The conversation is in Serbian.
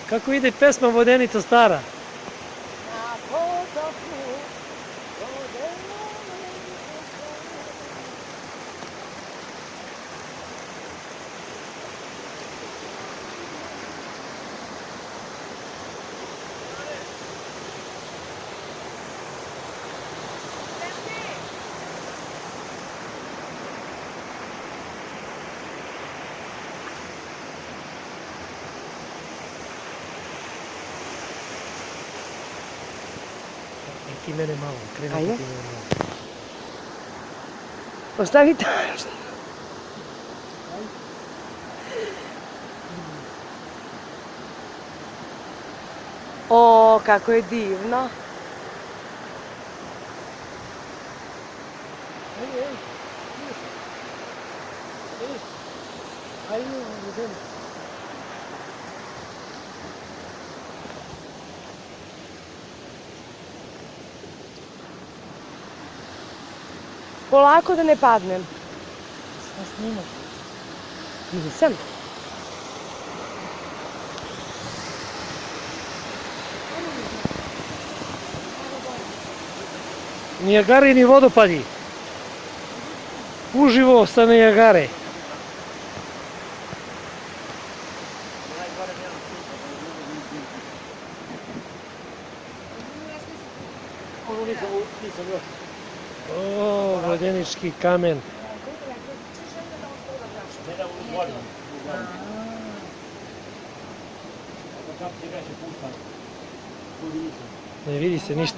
Kako ide pesma Vodenica stara? Ti mene malo, krenuti ti mene malo. Ostavi tamo. O, kako je divno. Polako da ne padnem. Šta snimaš? Nisam. Nijagari ni vodopadi. Uživo sa Nijagare. O, Vodenički kamen. Ne vidi se ništa.